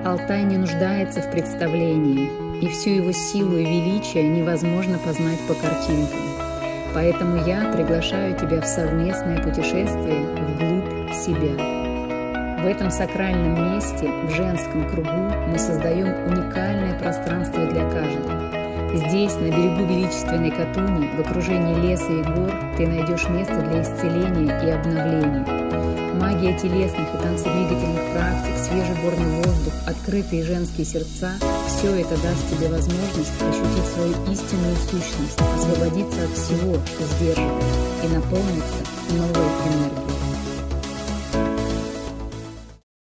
Алтай не нуждается в представлении, и всю его силу и величие невозможно познать по картинкам. Поэтому я приглашаю тебя в совместное путешествие вглубь себя. В этом сакральном месте, в женском кругу, мы создаем уникальное пространство для каждого. Здесь, на берегу величественной Катуни, в окружении леса и гор, ты найдешь место для исцеления и обновления. Магия телесных и танцедвигательных практик, свежий горный воздух, открытые женские сердца – все это даст тебе возможность ощутить свою истинную сущность, освободиться от всего, что сдерживает, и наполниться новой энергией.